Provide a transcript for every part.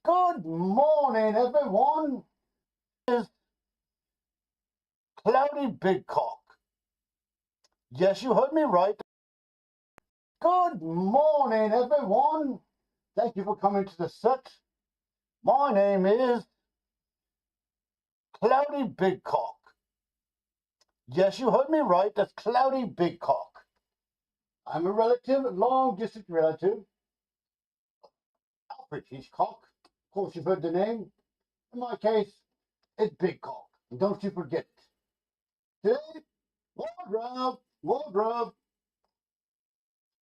Good morning, everyone. It's Cloudy Bigcock. Yes, you heard me right. Good morning, everyone. Thank you for coming to the set. My name is Cloudy Bigcock. Yes, you heard me right. That's Cloudy Bigcock. I'm a relative, a long-distance relative, Alfred Hitchcock. Of course, you've heard the name. In my case, it's Bigcock. Don't you forget it. Today, wardrobe.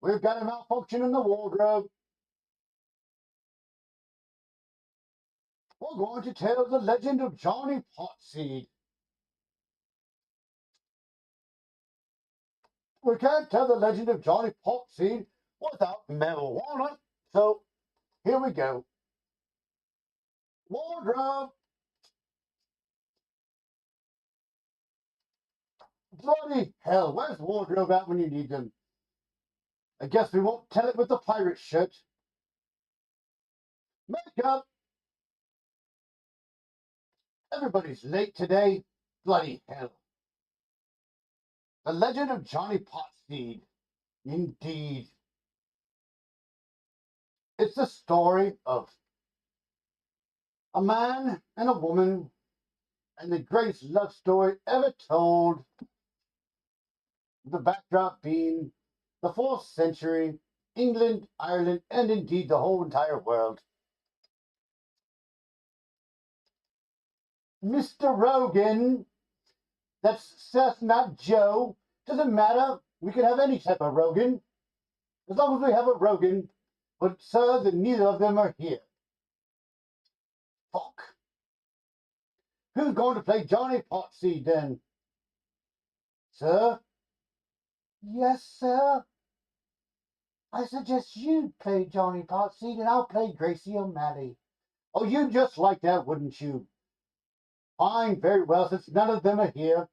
We've got a malfunction in the wardrobe. We're going to tell the legend of Jonny Potseed. We can't tell the legend of Jonny Potseed without marijuana. So, here we go. Wardrobe. Bloody hell, where's wardrobe at when you need them? I guess we won't tell it with the pirate shirt. Makeup. Everybody's late today. Bloody hell. The legend of Jonny Potseed. Indeed. It's the story of a man and a woman and the greatest love story ever told. The backdrop being the 4th century, England, Ireland, and indeed the whole entire world. Mr. Rogan, that's Seth, not Joe. Doesn't matter. We can have any type of Rogan. As long as we have a Rogan. But, sir, that neither of them are here. Fuck. Who's going to play Jonny Potseed then? Sir? Yes, sir. I suggest you play Jonny Potseed and I'll play Gracie O'Malley. Oh, you'd just like that, wouldn't you? Fine, very well, since none of them are here.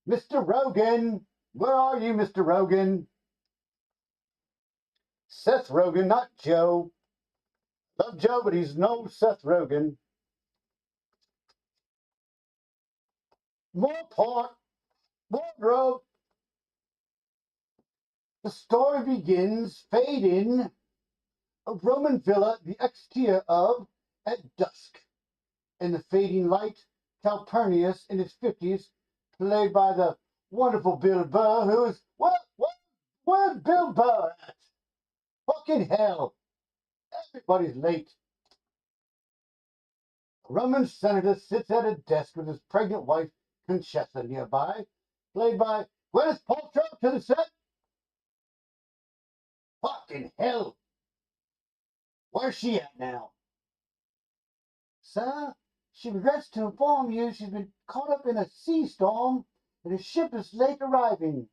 Mr. Rogan, where are you, Mr. Rogan? Seth Rogen, not Joe. Love Joe, but he's no Seth Rogen. More part, wardrobe. The story begins, fade in, a Roman villa, the exterior of, at dusk. In the fading light, Calpurnius in his 50s, played by the wonderful Bill Burr, who is, where's Bill Burr at? Fucking hell. Everybody's late. A Roman senator sits at a desk with his pregnant wife, Conchessa, nearby, played by Gwyneth Paltrow to the set. Fucking hell. Where's she at now? Sir, she regrets to inform you she's been caught up in a sea storm and her ship is late arriving.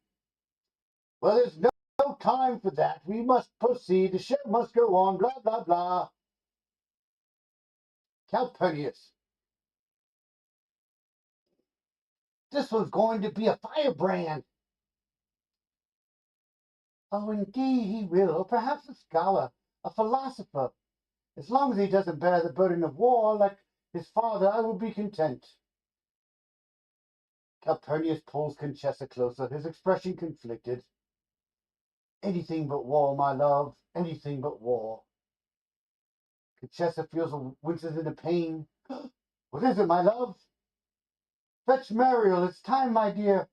Well, there's no time for that. We must proceed. The ship must go on, blah, blah, blah. Calpurnius. This was going to be a firebrand. Oh, indeed he will, or perhaps a scholar, a philosopher. As long as he doesn't bear the burden of war like his father, I will be content. Calpurnius pulls Conchessa closer, his expression conflicted. Anything but war, my love, anything but war. Conchessa feels and winces into pain. What is it, my love? Fetch Mariel, it's time, my dear.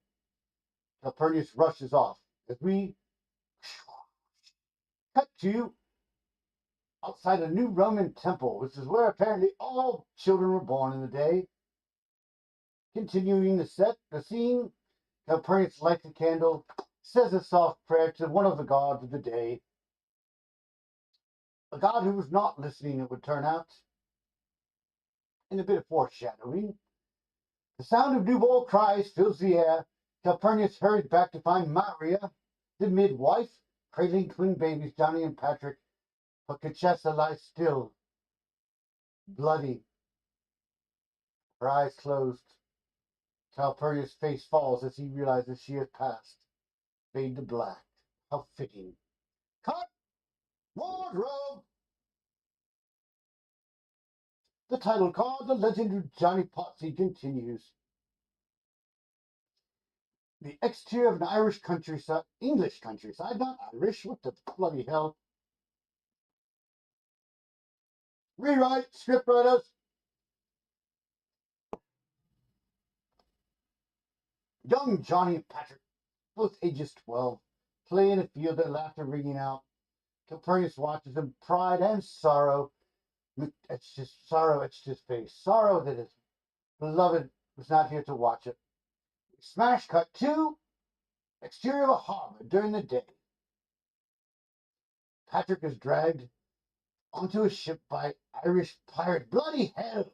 Calpurnius rushes off as we cut to outside a new Roman temple, which is where apparently all children were born in the day. Continuing the scene, Calpurnius lights a candle, says a soft prayer to one of the gods of the day. A god who was not listening, it would turn out. In a bit of foreshadowing, the sound of newborn cries fills the air. Calpurnius hurries back to find Maria, the midwife, cradling twin babies, Johnny and Patrick. But Conchessa lies still, bloody, her eyes closed. Calpurnius' face falls as he realizes she has passed. Fade to black. How fitting. Cut! Wardrobe! The title card, The Legend of Jonny Potseed, continues. The exterior of an Irish countryside, English countryside, not Irish, what the bloody hell. Rewrite, scriptwriters. Young Johnny and Patrick, both ages 12, play in a field, their laughter ringing out. Copernicus watches them, pride and sorrow. It's just sorrow etched his face. Sorrow that his beloved was not here to watch it. Smash cut to exterior of a harbor during the day. Patrick is dragged onto a ship by Irish pirate. Bloody hell!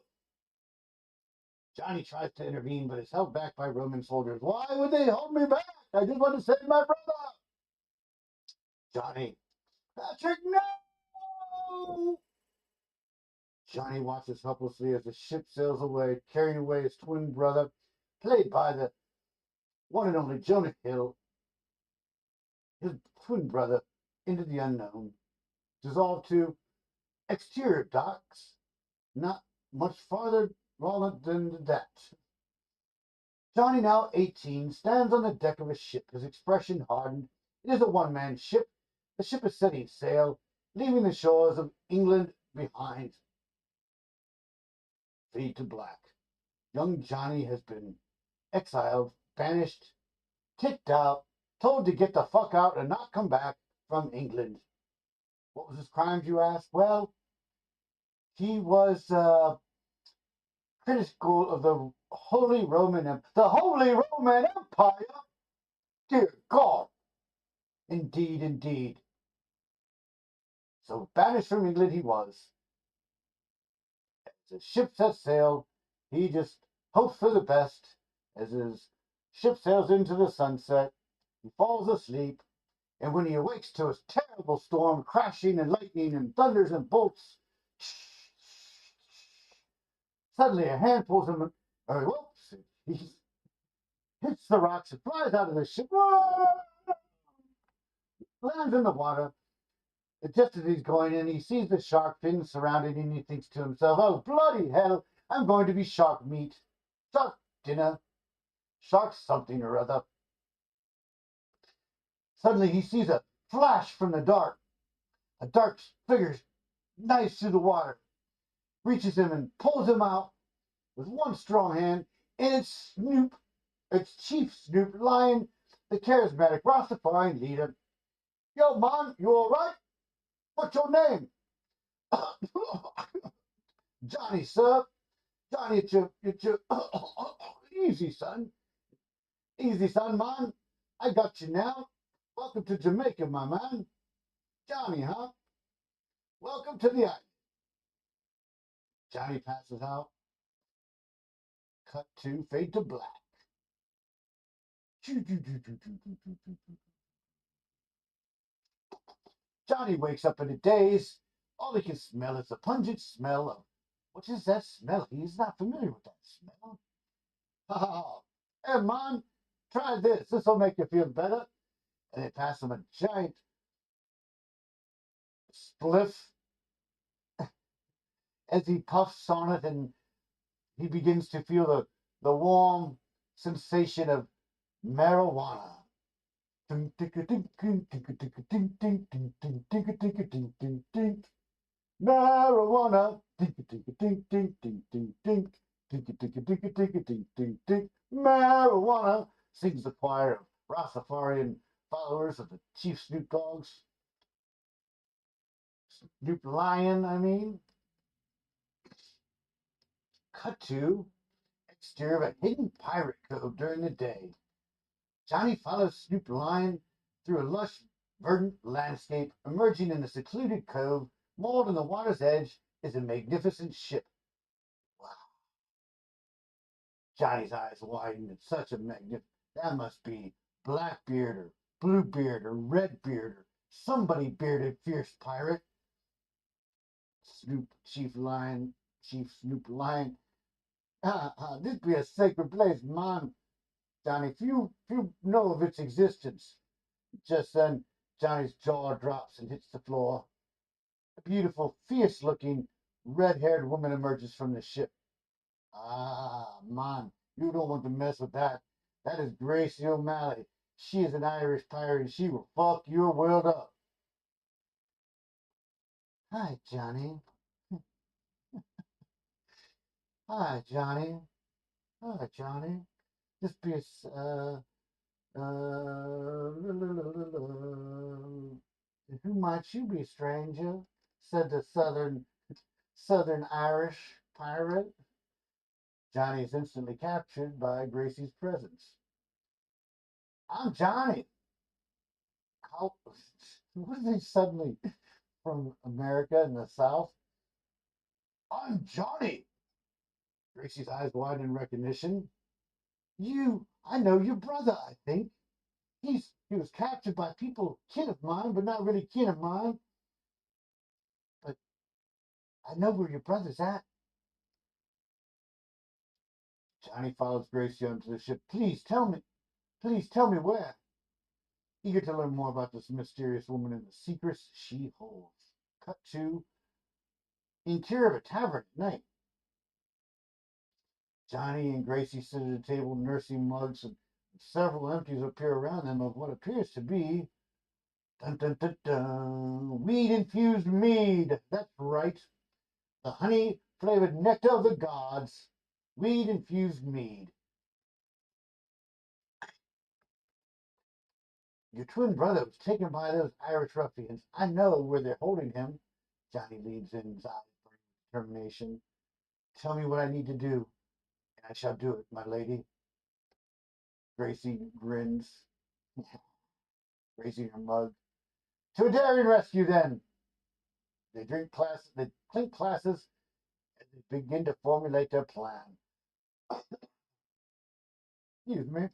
Johnny tries to intervene, but is held back by Roman soldiers. Why would they hold me back? I just want to save my brother. Johnny. Patrick, no! Johnny watches helplessly as the ship sails away, carrying away his twin brother, played by the one and only Jonah Hill, his twin brother, into the unknown. Dissolved to exterior docks, not much farther than that. Johnny, now 18, stands on the deck of a ship, his expression hardened. It is a one-man ship. The ship is setting sail, leaving the shores of England behind. Fade to black. Young Johnny has been exiled, banished, kicked out, told to get the fuck out and not come back from England. What was his crimes, you ask? Well, he was critical of the Holy Roman Empire. Dear God. Indeed, indeed. So banished from England he was. As the ship sets sail, he just hopes for the best. As his ship sails into the sunset, he falls asleep, and when he awakes to a terrible storm, crashing and lightning and thunders and bolts, suddenly a hand pulls him, or whoops, he hits the rocks and flies out of the ship, lands in the water. Just as he's going in, he sees the shark fins surrounding him, and he thinks to himself, oh, bloody hell, I'm going to be shark meat, shark dinner, shark something or other. Suddenly he sees a flash from the dark. A dark figure dives through the water, reaches him and pulls him out with one strong hand, and it's Snoop, it's Chief Snoop Lion, the charismatic Rastafarian leader. Yo, man, you all right? What's your name? Johnny, sir. Johnny, it's your easy, son. Easy, son, man. I got you now. Welcome to Jamaica, my man. Johnny, huh? Welcome to the island. Johnny passes out. Cut to, fade to black. Johnny wakes up in a daze. All he can smell is the pungent smell of, what is that smell? He's not familiar with that smell. Ha ha ha. Hey, man, try this. This will make you feel better. And they pass him a giant spliff as he puffs on it, and he begins to feel the warm sensation of marijuana. Marijuana. Marijuana, sings the choir of Rastafarian followers of the Chief Snoop Dogs. Snoop Lion, I mean. Cut to exterior of a hidden pirate cove during the day. Johnny follows Snoop Lion through a lush, verdant landscape. Emerging in a secluded cove, moored on the water's edge, is a magnificent ship. Wow. Johnny's eyes widen at such a magnificent. That must be Blackbeard or Bluebeard or Redbeard or somebody bearded fierce pirate. Chief Snoop Lion. This be a sacred place, man. Johnny, few know of its existence. Just then, Johnny's jaw drops and hits the floor. A beautiful, fierce-looking red-haired woman emerges from the ship. Ah, man, you don't want to mess with that. That is Gracie O'Malley. She is an Irish pirate and she will fuck your world up. Hi, Johnny. Hi, Johnny. Hi, Johnny. This be who might you be, stranger? Said the Southern Irish pirate. Johnny is instantly captured by Gracie's presence. I'm Johnny. How? What are they suddenly from America in the South? I'm Johnny. Gracie's eyes widen in recognition. I know your brother, I think. He was captured by people kin of mine, but not really kin of mine. But I know where your brother's at. Johnny follows Gracie onto the ship. Please tell me where. Eager to learn more about this mysterious woman and the secrets she holds. Cut to interior of a tavern at night. Johnny and Gracie sit at a table nursing mugs, and several empties appear around them of what appears to be dun, dun, dun, dun, weed-infused mead. That's right. The honey-flavored nectar of the gods. Weed-infused mead. Your twin brother was taken by those Irish ruffians. I know where they're holding him. Johnny leans in, his eyes burning with determination. Tell me what I need to do, and I shall do it, my lady. Gracie grins. Raising her mug. To a daring rescue, then. They clink glasses, and they begin to formulate their plan. Excuse me.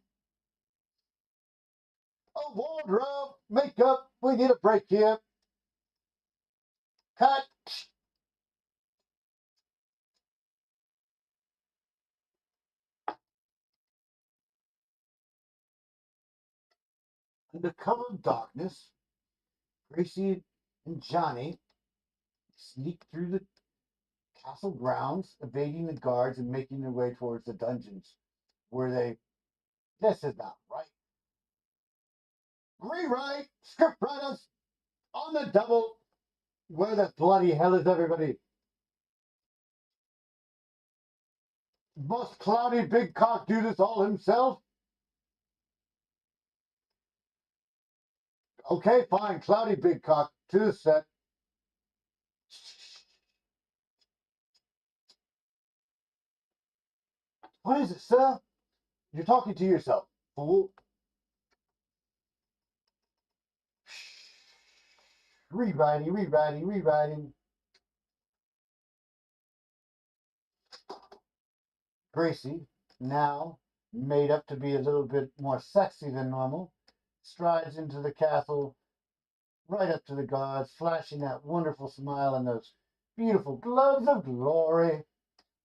Oh, wardrobe, makeup, we need a break here. Cut. Under cover of darkness, Gracie and Johnny sneak through the castle grounds, evading the guards and making their way towards the dungeons, where this is not right. Rewrite, script writers, on the double. Where the bloody hell is everybody? Must Cloudy Big Cock do this all himself? Okay, fine, Cloudy Big Cock to the set. What is it, sir? You're talking to yourself, fool. Rewriting. Gracie, now made up to be a little bit more sexy than normal, strides into the castle, right up to the guards, flashing that wonderful smile and those beautiful gloves of glory.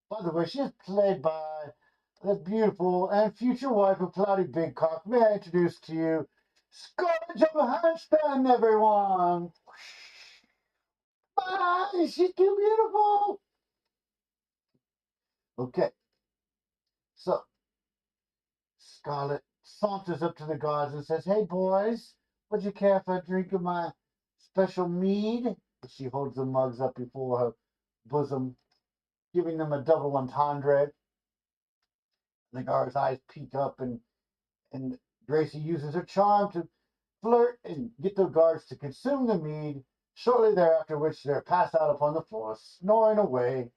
By the way, she is played by the beautiful and future wife of Cloudy Big Cock. May I introduce to you Scarlett Johansson, everyone? Bye, she's too beautiful. Okay, so Scarlett saunters up to the guards and says, "Hey, boys, would you care for a drink of my special mead?" She holds the mugs up before her bosom, giving them a double entendre. The guard's eyes peek up, and Gracie uses her charm to flirt and get the guards to consume the mead, shortly thereafter which they're passed out upon the floor, snoring away.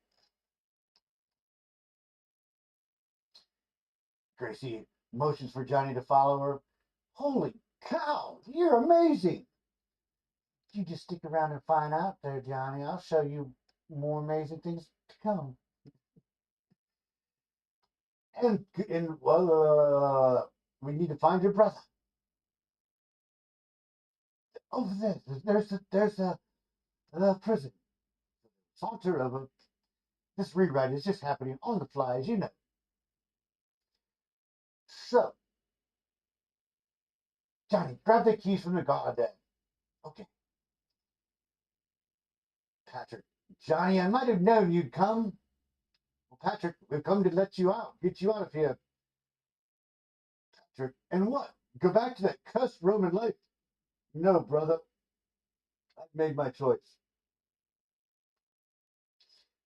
Gracie motions for Johnny to follow her. Holy cow, you're amazing! You just stick around and find out there, Johnny. I'll show you more amazing things to come. And we need to find your brother. Over there, there's a prison. Saunter of a. This rewrite is just happening on the fly, as you know. So, Johnny, grab the keys from the guard then. Okay. Patrick Johnny, I might have known you'd come. Well, Patrick, we've come to let you out, get you out of here. Patrick, and what? Go back to that cussed Roman life? No, brother. I've made my choice.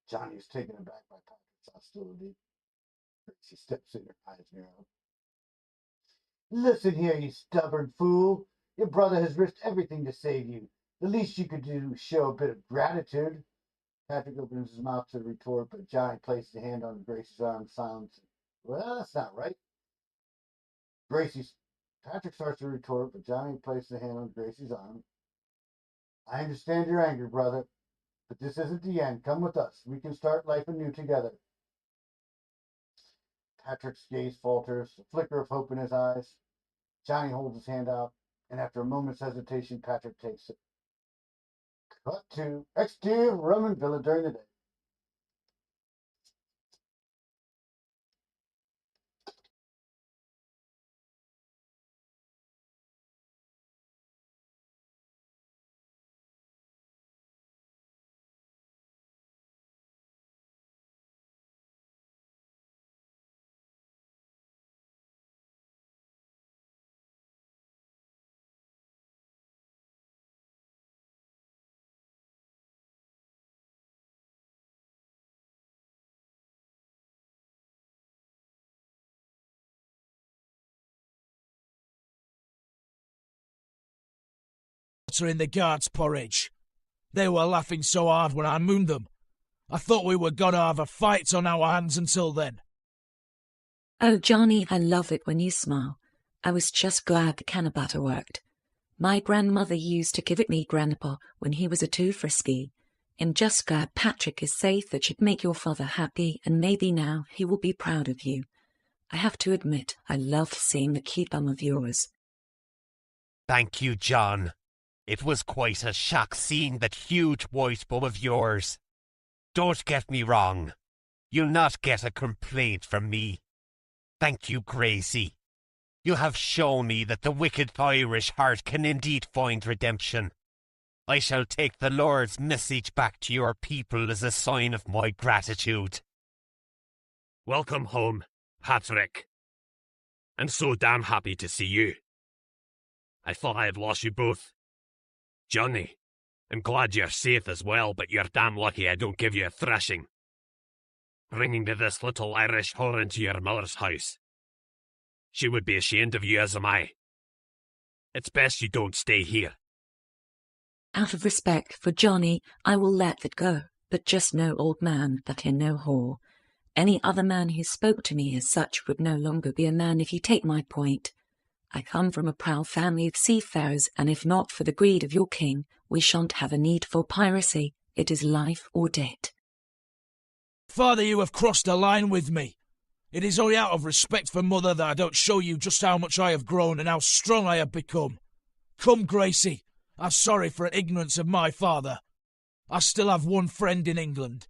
Johnny is taken aback by Patrick's hostility. She steps in, her eyes narrow. Listen here, you stubborn fool. Your brother has risked everything to save you. The least you could do is show a bit of gratitude. Patrick opens his mouth to retort, but Johnny places a hand on Gracie's arm, silence. Well, that's not right. Patrick starts to retort, but Johnny places a hand on Gracie's arm. I understand your anger, brother, but this isn't the end. Come with us. We can start life anew together. Patrick's gaze falters, a flicker of hope in his eyes. Johnny holds his hand out, and after a moment's hesitation, Patrick takes it. Cut to exterior Roman villa during the day. In the guards' porridge. They were laughing so hard when I mooned them. I thought we were gonna have a fight on our hands until then. Oh, Johnny, I love it when you smile. I was just glad the can of butter worked. My grandmother used to give it me, Grandpa, when he was too frisky. I'm just glad Patrick is safe. That should make your father happy, and maybe now he will be proud of you. I have to admit, I love seeing the cute bum of yours. Thank you, John. It was quite a shock seeing that huge white bum of yours. Don't get me wrong. You'll not get a complaint from me. Thank you, Gracie. You have shown me that the wicked Irish heart can indeed find redemption. I shall take the Lord's message back to your people as a sign of my gratitude. Welcome home, Patrick. I'm so damn happy to see you. I thought I had lost you both. Johnny, I'm glad you're safe as well, but you're damn lucky I don't give you a thrashing. Bringing this little Irish whore into your mother's house. She would be ashamed of you, as am I. It's best you don't stay here. Out of respect for Johnny, I will let that go, but just know, old man, that in no whore. Any other man who spoke to me as such would no longer be a man, if you take my point. I come from a proud family of seafarers, and if not for the greed of your king, we shan't have a need for piracy. It is life or death. Father, you have crossed a line with me. It is only out of respect for Mother that I don't show you just how much I have grown and how strong I have become. Come, Gracie, I'm sorry for an ignorance of my father. I still have one friend in England.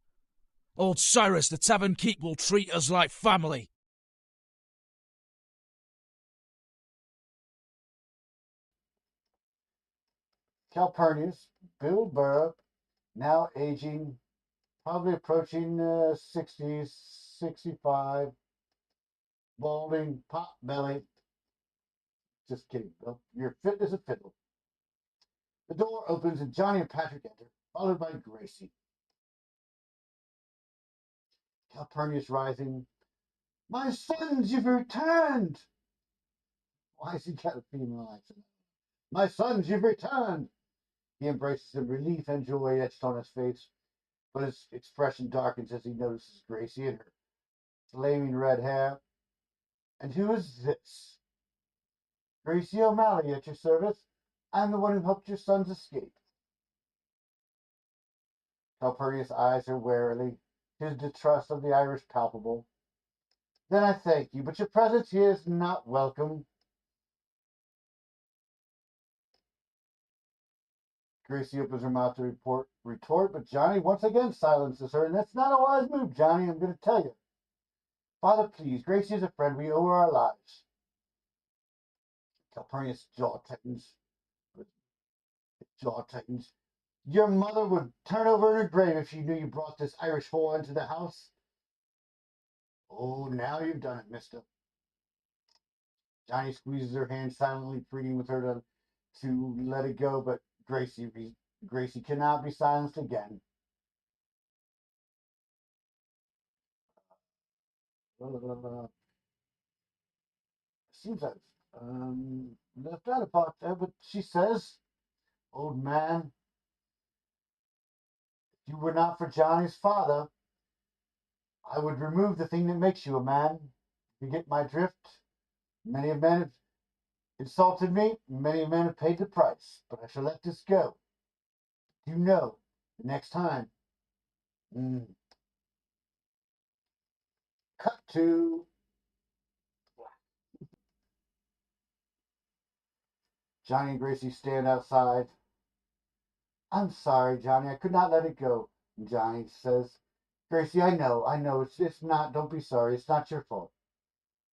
Old Cyrus, the tavern keep, will treat us like family. Calpurnius, Bill Burr, now aging, probably approaching 60s, 65, balding, pot belly. Just kidding, Bill. You're fit as a fiddle. The door opens and Johnny and Patrick enter, followed by Gracie. Calpurnius rising. My sons, you've returned! Why has he got a female accent? My sons, you've returned! He embraces them, relief and joy etched on his face, but his expression darkens as he notices Gracie and her flaming red hair. And who is this? Gracie O'Malley at your service. I'm the one who helped your sons escape. Calpurnius eyes her warily, his distrust of the Irish palpable. Then I thank you, but your presence here is not welcome. Gracie opens her mouth to retort, but Johnny once again silences her, and that's not a wise move, Johnny, I'm going to tell you. Father, please, Gracie is a friend. We owe her our lives. Calpurnius' jaw tightens. Your mother would turn over in her grave if she knew you brought this Irish whore into the house. Oh, now you've done it, mister. Johnny squeezes her hand silently, pleading with her to let it go, but Gracie cannot be silenced again. Seems I've left out a part there, but she says, old man, if you were not for Johnny's father, I would remove the thing that makes you a man. You get my drift? Many men have insulted me, many men have paid the price, but I shall let this go. You know, the next time. Cut to Johnny and Gracie stand outside. I'm sorry, Johnny. I could not let it go. Johnny says, Gracie, I know. It's not, don't be sorry. It's not your fault.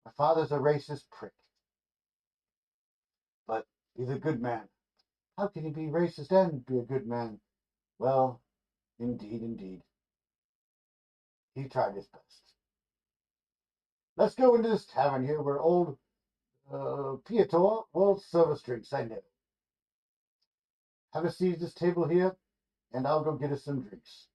My father's a racist prick. But he's a good man. How can he be racist and be a good man? Well, indeed. He tried his best. Let's go into this tavern here where old Pietro will serve us drinks, I know. Have a seat at this table here, and I'll go get us some drinks.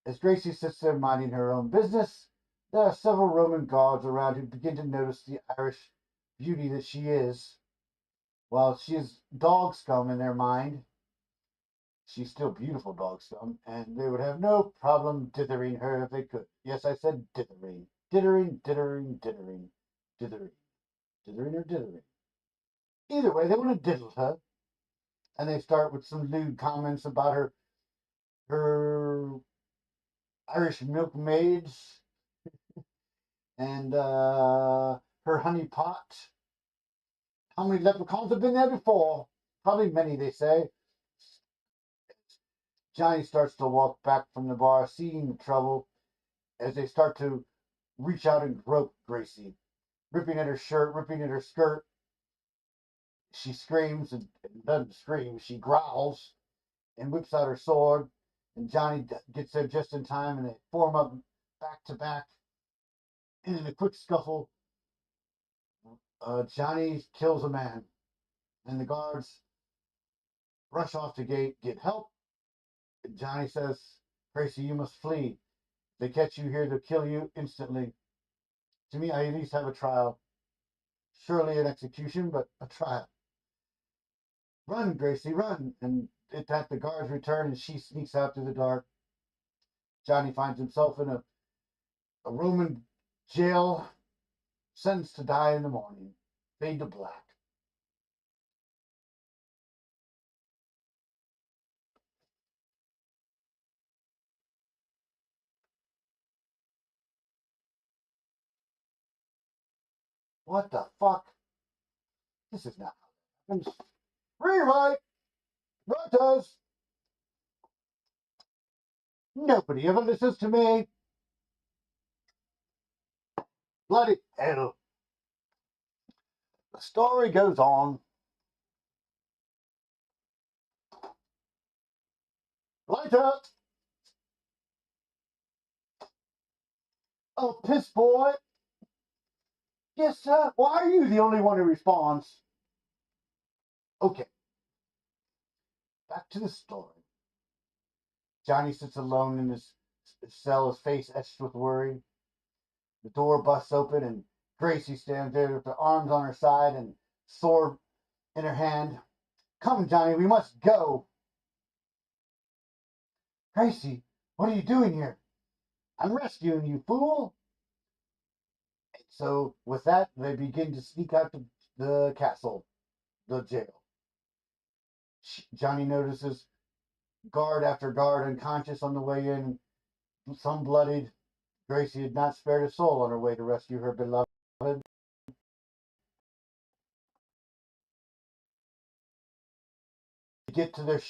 As Gracie sits there minding her own business, there are several Roman guards around who begin to notice the Irish beauty that she is. While she is dog scum in their mind, she's still beautiful dog scum, and they would have no problem dithering her if they could. Yes, I said dithering. Dithering. Dithering or dithering. Either way, they want to diddle her. And they start with some lewd comments about her Irish milkmaids and her honey pot. How many leprechauns have been there before? Probably many, they say. Johnny starts to walk back from the bar, seeing the trouble, as they start to reach out and grope Gracie, ripping at her shirt, ripping at her skirt. She screams and doesn't scream. She growls and whips out her sword. And Johnny gets there just in time, and they form up back to back. And in a quick scuffle, Johnny kills a man, and the guards rush off the gate, get help. And Johnny says, Gracie, you must flee. If they catch you here, they'll kill you instantly. To me, I at least have a trial. Surely an execution, but a trial. Run, Gracie, run. And at that, the guards return, and she sneaks out through the dark. Johnny finds himself in a Roman jail, sentenced to die in the morning. Fade to black. What the fuck? This is not how it happens. Rewrite! Writers! Nobody ever listens to me. Bloody hell. The story goes on. Later! Oh, piss boy! Yes, sir. Why are you the only one who responds? Okay. Back to the story. Johnny sits alone in his cell, his face etched with worry. The door busts open, and Gracie stands there with her arms on her side and sword in her hand. Come, Johnny, we must go. Gracie, what are you doing here? I'm rescuing you, fool. And so, with that, they begin to sneak out to the castle, the jail. Johnny notices guard after guard unconscious on the way in, some bloodied. Gracie had not spared a soul on her way to rescue her beloved. To get to their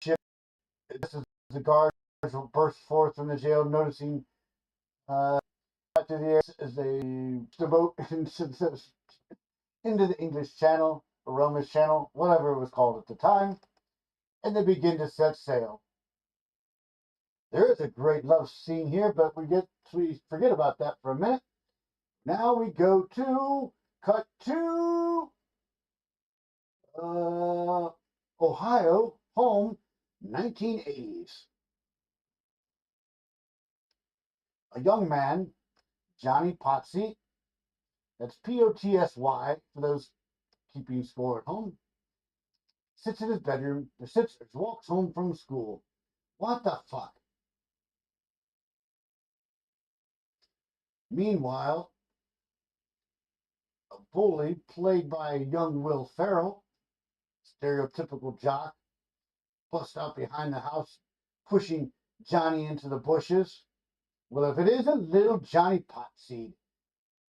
ship, just as the guards burst forth from the jail, noticing To the air as they boat into the English Channel, or Romish Channel, whatever it was called at the time, and they begin to set sail. There is a great love scene here, but we forget about that for a minute. Now we go to cut to Ohio, home, 1980s. A young man, Jonny Potseed, that's Potsy for those keeping score at home, sits in his bedroom, walks home from school. What the fuck? Meanwhile, a bully played by young Will Ferrell, stereotypical jock, busts out behind the house, pushing Johnny into the bushes. Well, if it isn't little Jonny Potseed.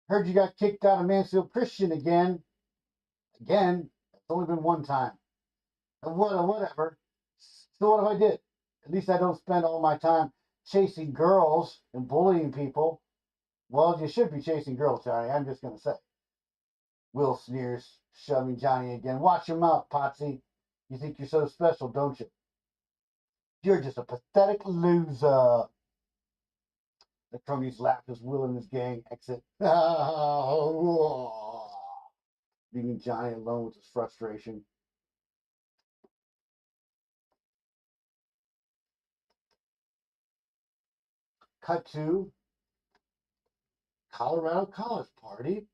Heard you got kicked out of Mansfield Christian again. Again, it's only been one time. And whatever. So what if I did? At least I don't spend all my time chasing girls and bullying people. Well, you should be chasing girls, Johnny. I'm just going to say. Will sneers, shoving Johnny again. Watch your mouth, Potsy. You think you're so special, don't you? You're just a pathetic loser. The cronies laugh as Will and his gang exit, leaving Johnny alone with his frustration. Cut to Colorado college party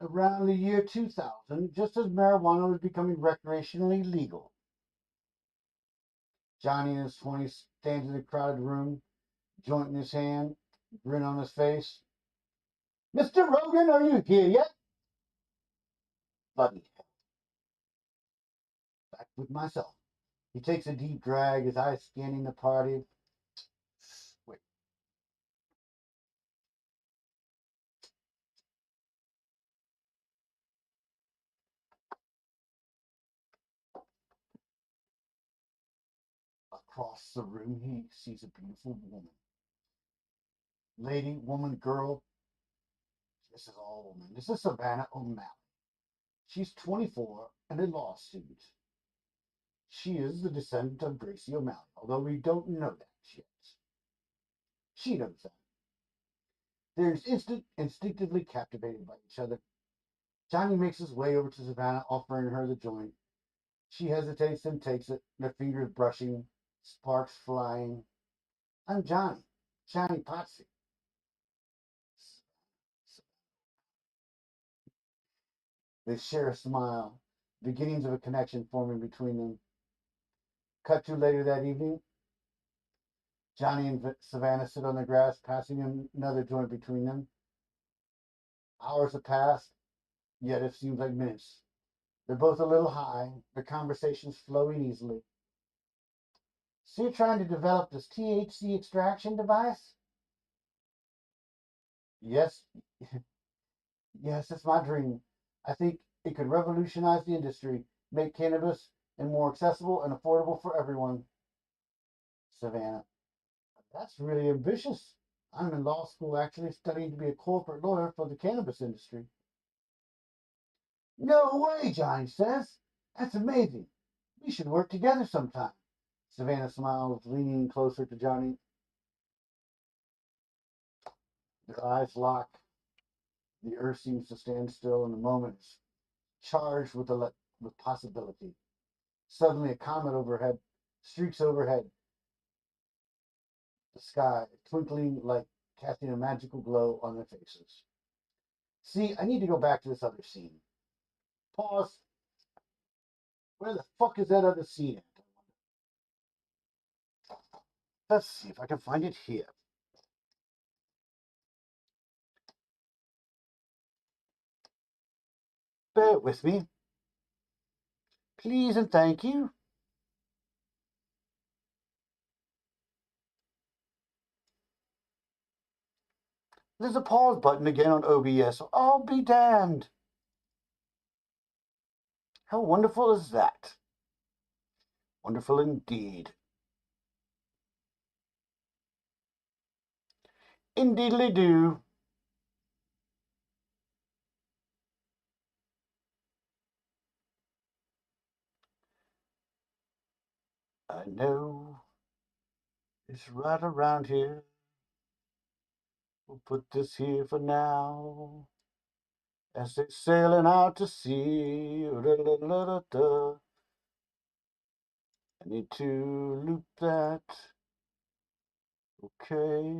around the year 2000, just as marijuana was becoming recreationally legal. Johnny in his 20s stands in a crowded room, joint in his hand, grin on his face. Mr. Rogan, are you here yet? Bloody hell. Back with myself. He takes a deep drag, his eyes scanning the party. Wait. Across the room, he sees a beautiful woman. Lady, woman, girl. This is all woman. This is Savannah O'Malley. She's 24 and a law student. She is the descendant of Gracie O'Malley, although we don't know that yet. She knows that. They're instinctively captivated by each other. Johnny makes his way over to Savannah, offering her the joint. She hesitates and takes it, their fingers brushing, sparks flying. I'm Johnny Potseed. They share a smile, beginnings of a connection forming between them. Cut to later that evening. Johnny and Savannah sit on the grass, passing another joint between them. Hours have passed, yet it seems like minutes. They're both a little high, their conversations flowing easily. So you're trying to develop this THC extraction device? Yes. Yes, it's my dream. I think it could revolutionize the industry, make cannabis and more accessible and affordable for everyone. Savannah. That's really ambitious. I'm in law school actually studying to be a corporate lawyer for the cannabis industry. No way, Johnny says. That's amazing. We should work together sometime. Savannah smiles, leaning closer to Johnny. Their eyes lock. The earth seems to stand still, and the moment is charged with possibility. Suddenly, a comet overhead streaks overhead the sky, twinkling like casting a magical glow on their faces. See, I need to go back to this other scene. Pause. Where the fuck is that other scene at? Let's see if I can find it here. Bear with me. Please and thank you. There's a pause button again on OBS. I'll be damned. How wonderful is that? Wonderful indeed. Indeedly do. I know it's right around here. We'll put this here for now. As they're sailing out to sea. Da-da-da-da-da. I need to loop that. Okay.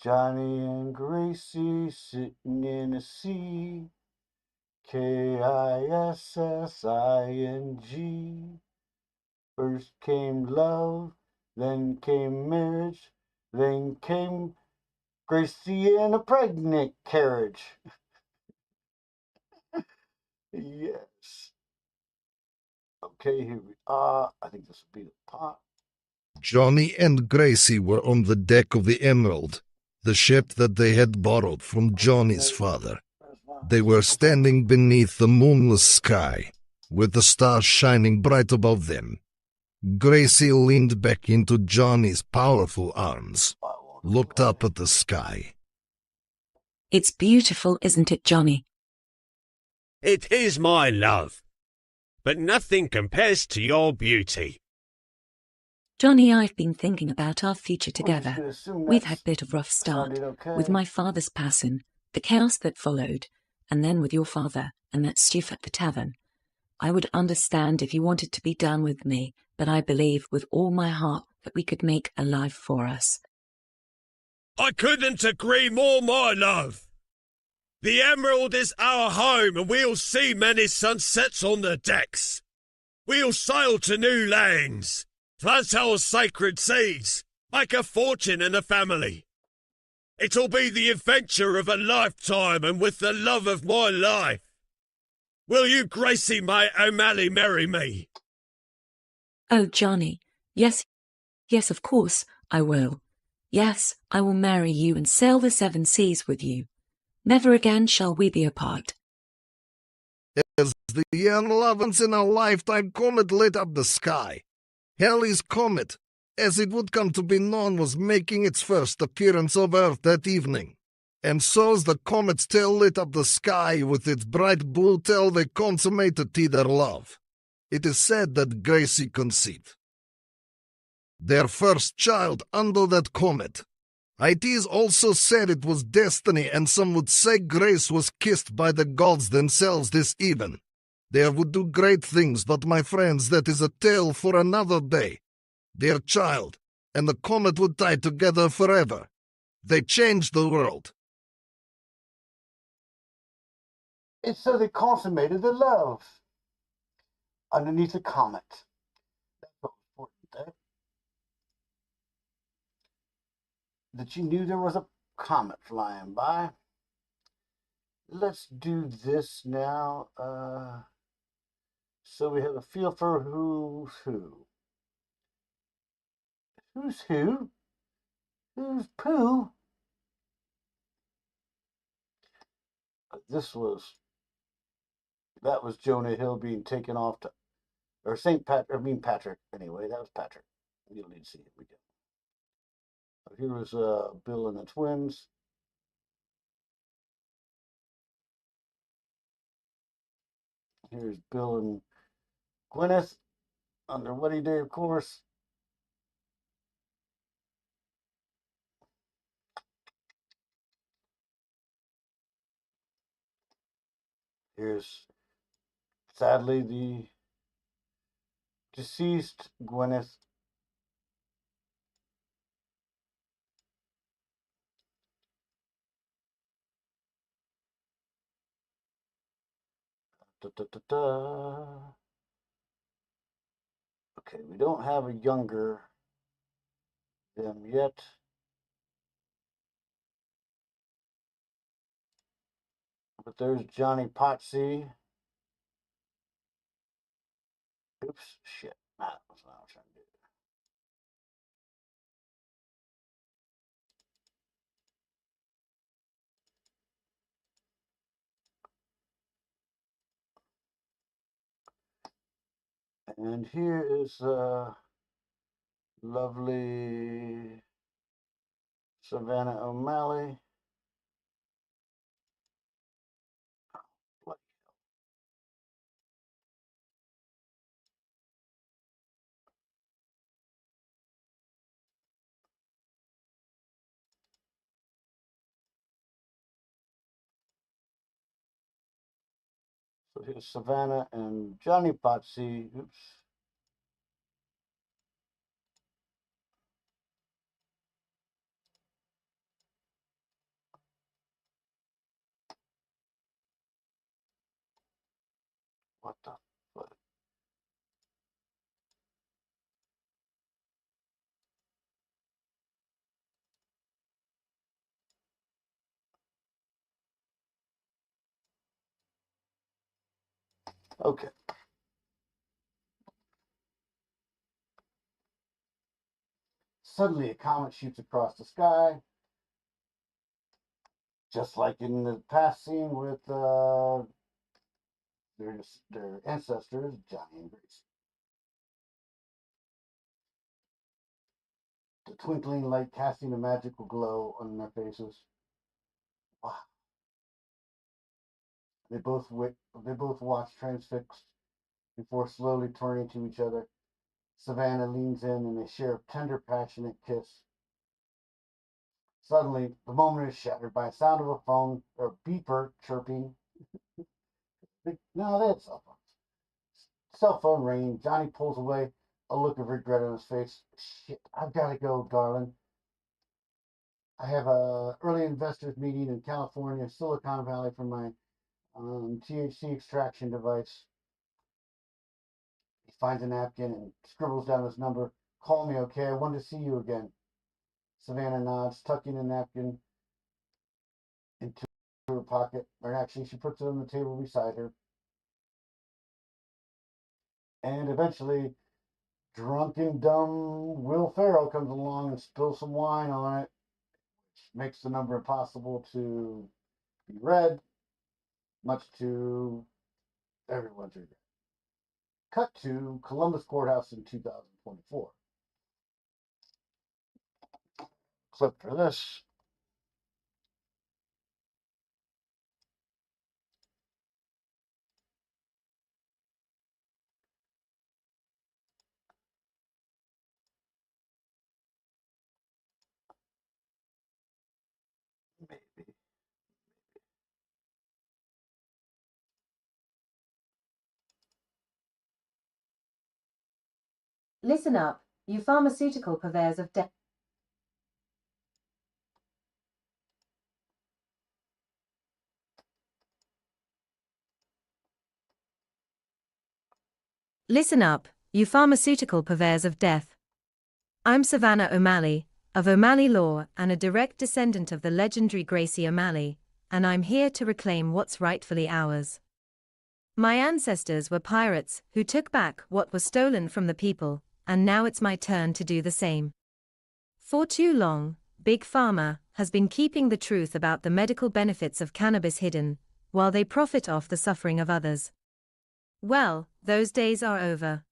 Johnny and Gracie sitting in the sea. Kissing. First came love, then came marriage, then came Gracie in a pregnant carriage. Yes. Okay, here we are. I think this will be the part. Johnny and Gracie were on the deck of the Emerald, the ship that they had borrowed from Johnny's father. They were standing beneath the moonless sky, with the stars shining bright above them. Gracie leaned back into Johnny's powerful arms, looked up at the sky. It's beautiful, isn't it, Johnny? It is, my love, but nothing compares to your beauty. Johnny, I've been thinking about our future together. We've had a bit of rough start with my father's passing, the chaos that followed, and then with your father and that stiff at the tavern. I would understand if you wanted to be done with me, but I believe with all my heart that we could make a life for us. I couldn't agree more, my love. The Emerald is our home, and we'll see many sunsets on the decks. We'll sail to new lands, plant our sacred seeds, make a fortune and a family. It'll be the adventure of a lifetime, and with the love of my life. Will you, Gracie May O'Malley, marry me? Oh, Johnny, yes, of course, I will. Yes, I will marry you and sail the 7 seas with you. Never again shall we be apart. As the year 11th in a lifetime comet lit up the sky, Halley's Comet, as it would come to be known, was making its first appearance of Earth that evening. And so as the comet's tail lit up the sky with its bright blue tail, they consummated their love. It is said that Gracie conceived their first child under that comet. It is also said it was destiny, and some would say Grace was kissed by the gods themselves this even. They would do great things, but my friends, that is a tale for another day. Their child and the comet would tie together forever. They changed the world. And so they consummated the love underneath the comet. That's what was important, that you knew there was a comet flying by. Let's do this now. So we have a feel for who's who. Who's who? Who's poo? That was Jonah Hill being taken off to, or Patrick, anyway, that was Patrick. You don't need to see it, we go. Here was Bill and the twins. Here's Bill and Gwyneth on their wedding day, of course. Here's, sadly, the deceased Gwyneth. Da, da, da, da. Okay, we don't have a younger them yet. But there's Jonny Potseed. Oops, shit. That's not what I'm trying to do. And here is lovely Savannah O'Malley. So here's Savannah and Jonny Potseed. Oops. What the fuck? Okay. Suddenly, a comet shoots across the sky, just like in the past scene with their ancestors, Johnny and Grace. The twinkling light casting a magical glow on their faces. Wow. They both watch transfixed before slowly turning to each other. Savannah leans in and they share a tender, passionate kiss. Suddenly, the moment is shattered by a sound of a phone or a beeper chirping. No, that's cell phones. Cell phone ringing. Johnny pulls away, a look of regret on his face. Shit, I've got to go, darling. I have a early investors meeting in California, Silicon Valley, for my THC extraction device. He finds a napkin and scribbles down his number. Call me, okay? I want to see you again. Savannah nods, tucking the napkin into her pocket. Or actually, she puts it on the table beside her. And eventually, drunken, dumb Will Ferrell comes along and spills some wine on it, which makes the number impossible to be read, much to everyone's regret. Cut to Columbus Courthouse in 2024. Clip for this. Maybe. Listen up, you pharmaceutical purveyors of death. Listen up, you pharmaceutical purveyors of death. I'm Savannah O'Malley, of O'Malley Law and a direct descendant of the legendary Gracie O'Malley, and I'm here to reclaim what's rightfully ours. My ancestors were pirates who took back what was stolen from the people, and now it's my turn to do the same. For too long, Big Pharma has been keeping the truth about the medical benefits of cannabis hidden, while they profit off the suffering of others. Well, those days are over.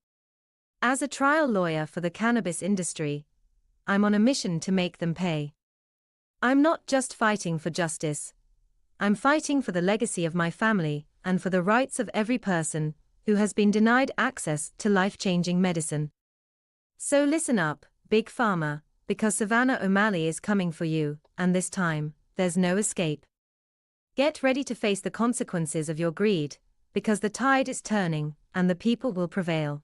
As a trial lawyer for the cannabis industry, I'm on a mission to make them pay. I'm not just fighting for justice. I'm fighting for the legacy of my family and for the rights of every person who has been denied access to life-changing medicine. So listen up, Big Pharma, because Savannah O'Malley is coming for you, and this time, there's no escape. Get ready to face the consequences of your greed, because the tide is turning, and the people will prevail.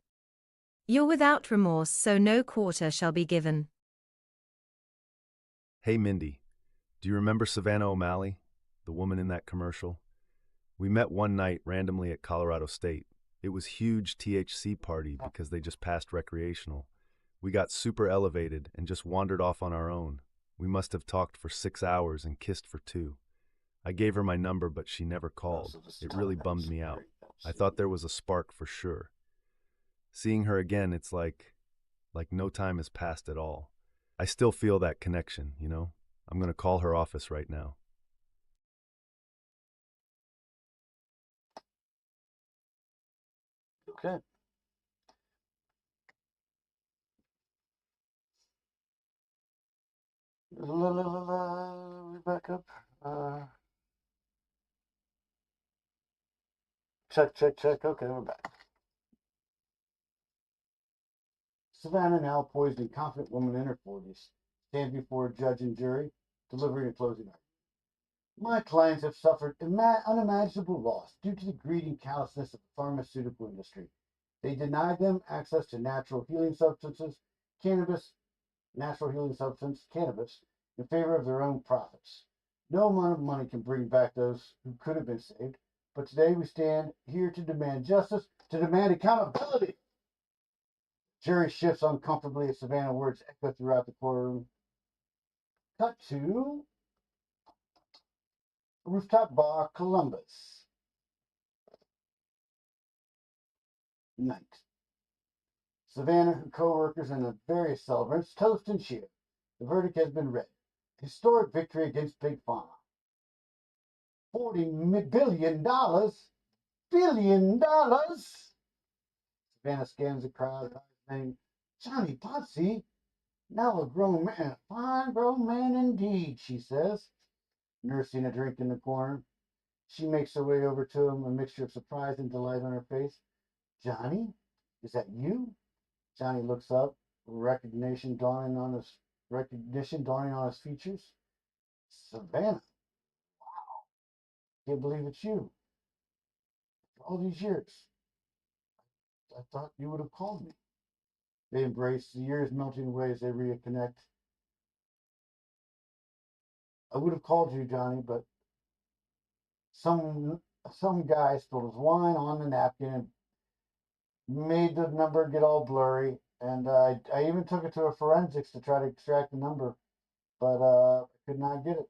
You're without remorse, so no quarter shall be given. Hey Mindy, do you remember Savannah O'Malley, the woman in that commercial? We met one night randomly at Colorado State. It was huge THC party because they just passed recreational. We got super elevated and just wandered off on our own. We must have talked for 6 hours and kissed for 2. I gave her my number, but she never called. It really bummed me out. I thought there was a spark for sure. Seeing her again, it's like no time has passed at all. I still feel that connection, you know? I'm going to call her office right now. Okay. We back up. Check, check, check. Okay, we're back. Savannah, now poised and confident woman in her 40s, stands before a judge and jury, delivering a closing argument. My clients have suffered unimaginable loss due to the greed and callousness of the pharmaceutical industry. They denied them access to natural healing substances, cannabis, in favor of their own profits. No amount of money can bring back those who could have been saved, but today we stand here to demand justice, to demand accountability. Jury shifts uncomfortably as Savannah words echo throughout the courtroom. Cut to Rooftop Bar, Columbus. Night. Savannah, her co-workers, and the various celebrants toast and cheer. The verdict has been read. Historic victory against Big Pharma. $40 billion? Billion dollars? Savannah scans the crowd, saying, Jonny Potseed, now a grown man, a fine grown man indeed, she says, nursing a drink in the corner. She makes her way over to him, a mixture of surprise and delight on her face. Jonny, is that you? Jonny looks up, recognition dawning on his features. Savannah, can't believe it's you. For all these years, I thought you would have called me. They embrace, the years melting away as they reconnect. I would have called you, Jonny, but some guy spilled his wine on the napkin and made the number get all blurry. And I even took it to a forensics to try to extract the number, but I could not get it.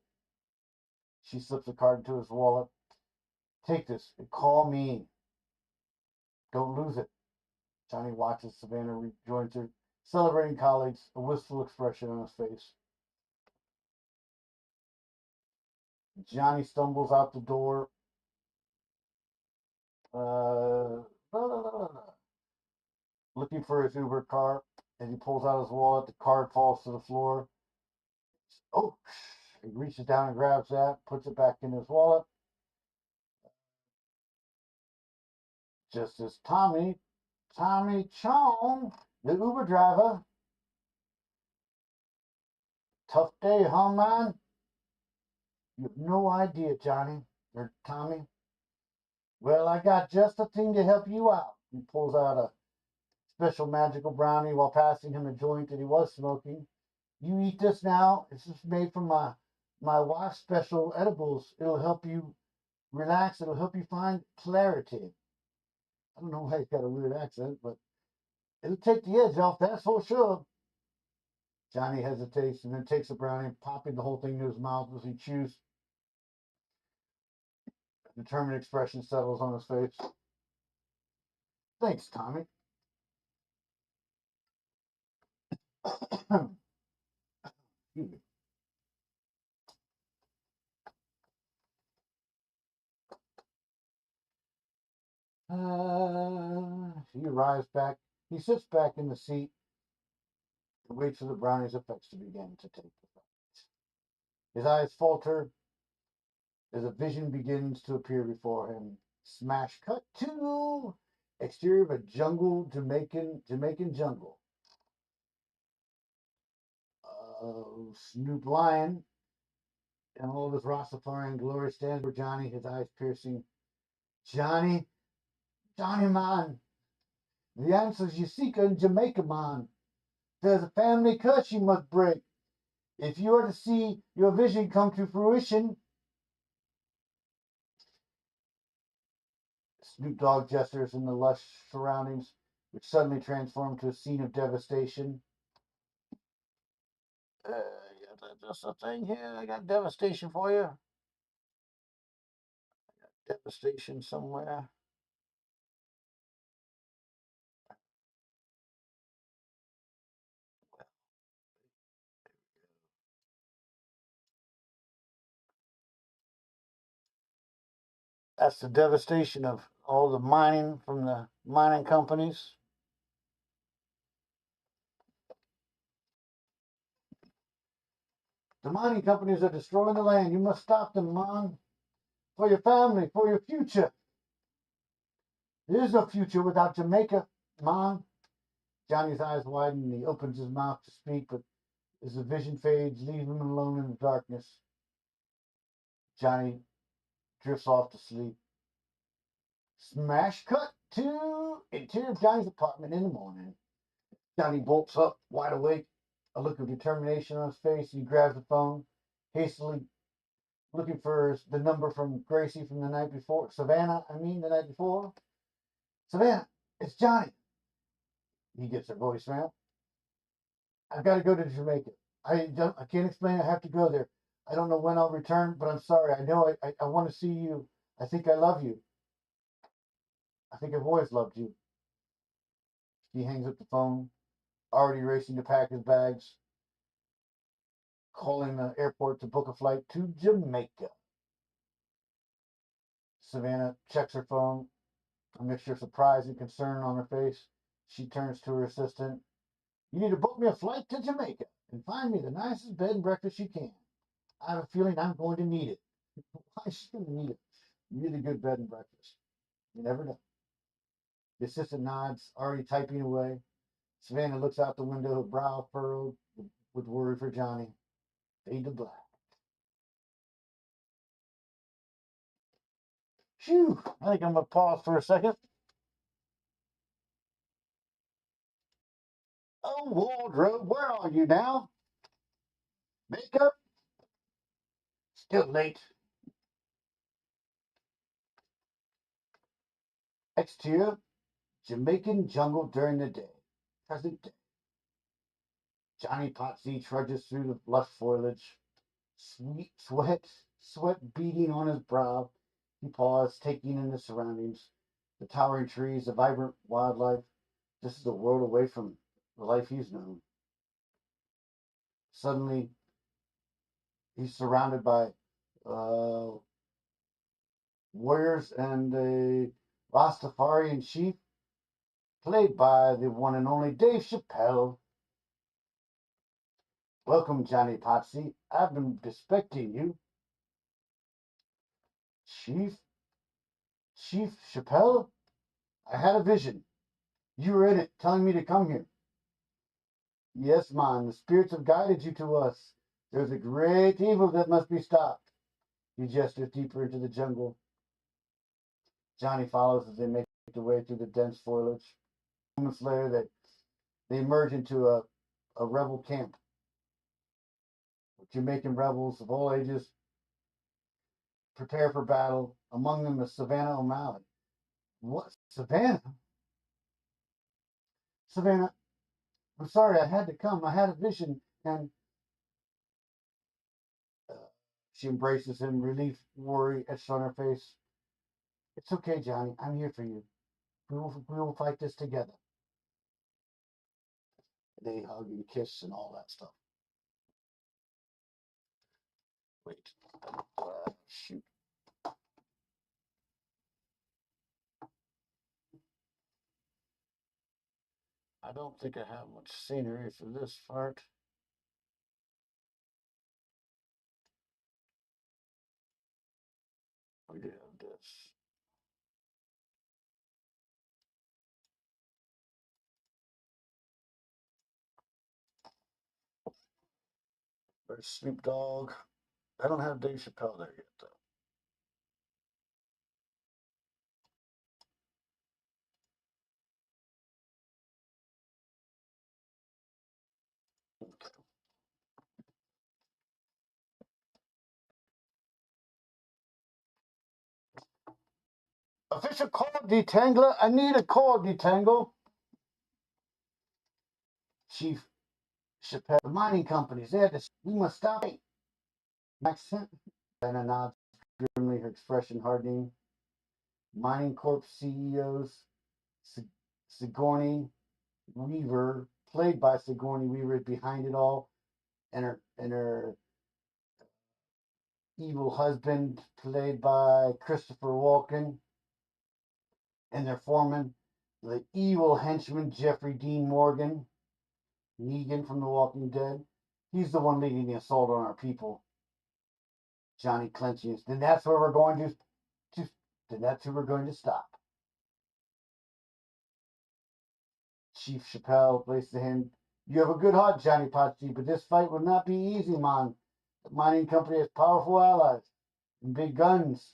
She slips a card into his wallet. Take this and call me. Don't lose it. Jonny watches Savannah rejoins her, celebrating colleagues, a wistful expression on his face. Jonny stumbles out the door. Looking for his Uber car. As he pulls out his wallet, the card falls to the floor. Oh, he reaches down and grabs that, puts it back in his wallet. Just as Tommy Chong, the Uber driver. Tough day, huh, man? You have no idea, Jonny, or Tommy. Well, I got just the thing to help you out. He pulls out a special magical brownie while passing him a joint that he was smoking. You eat this now. This is made from my wife's special edibles. It'll help you relax. It'll help you find clarity. I don't know why he's got a weird accent, but it'll take the edge off, that's for sure. Jonny hesitates and then takes a brownie, popping the whole thing into his mouth as he chews. A determined expression settles on his face. Thanks, Tommy. Excuse me. He arrives back. He sits back in the seat and waits for the brownie's effects to begin to take effect. His eyes falter as a vision begins to appear before him. Smash cut to exterior of a Jamaican jungle. Snoop Lion in all of his Rastafarian glory stands for Jonny, his eyes piercing. Jonny, man, the answer's you seek in Jamaica, man. There's a family curse you must break. If you are to see your vision come to fruition. Snoop Dogg gestures in the lush surroundings, which suddenly transform to a scene of devastation. Just a thing here. I got devastation for you. Devastation somewhere. That's the devastation of all the mining from the mining companies. The mining companies are destroying the land. You must stop them, Mon. For your family, for your future. There is no future without Jamaica, Mon. Johnny's eyes widen and he opens his mouth to speak, but as the vision fades, leaving him alone in the darkness. Johnny drifts off to sleep. Smash cut to interior of Johnny's apartment in the morning. Johnny bolts up, wide awake, a look of determination on his face. He grabs the phone, hastily looking for the number from Gracie from the night before. Savannah, the night before. Savannah, it's Johnny. He gets her voicemail. I've got to go to Jamaica. I can't explain. I have to go there. I don't know when I'll return, but I'm sorry. I know I want to see you. I think I love you. I think I've always loved you. He hangs up the phone, already racing to pack his bags, calling the airport to book a flight to Jamaica. Savannah checks her phone, a mixture of surprise and concern on her face. She turns to her assistant. You need to book me a flight to Jamaica and find me the nicest bed and breakfast you can. I have a feeling I'm going to need it. Why is she going to need it? Really good bed and breakfast. You never know. The assistant nods, already typing away. Savannah looks out the window, her brow furrowed with worry for Johnny. Fade to black. Phew, I think I'm going to pause for a second. Oh, wardrobe, where are you now? Makeup? Still late. Exterior, Jamaican jungle during the day. Present day. Jonny Potseed trudges through the lush foliage. Sweat beading on his brow. He paused, taking in the surroundings, the towering trees, the vibrant wildlife. This is a world away from the life he's known. Suddenly, he's surrounded by warriors and a Rastafarian chief, played by the one and only Dave Chappelle. Welcome, Jonny Potseed. I've been expecting you. Chief Chappelle? I had a vision. You were in it, telling me to come here. Yes, man, the spirits have guided you to us. There's a great evil that must be stopped. He gestures deeper into the jungle. Johnny follows as they make their way through the dense foliage. Moments later, they emerge into a rebel camp. Jamaican rebels of all ages prepare for battle. Among them is Savannah O'Malley. What? Savannah? Savannah, I'm sorry, I had to come. I had a vision, and she embraces him, relief, worry etched on her face. It's okay, Johnny. I'm here for you. We will fight this together. They hug and kiss and all that stuff. Wait. Shoot. I don't think I have much scenery for this part. We do have this. There's Snoop Dogg. I don't have Dave Chappelle there yet, though. Okay. Official cord detangler. I need a cord detangle. Chief Chappelle. The mining companies. We must stop it. Accent. Anna nods grimly, her expression hardening. Mining Corp CEOs. Sigourney Weaver, played by Sigourney Weaver, is behind it all, and her evil husband, played by Christopher Walken, and their foreman, the evil henchman Jeffrey Dean Morgan, Negan from The Walking Dead. He's the one leading the assault on our people. Johnny clenching his. Then that's where we're going to then that's who we're going to stop. Chief Chappelle placed the hand. You have a good heart, Johnny Potseed, but this fight will not be easy, man. The mining company has powerful allies and big guns.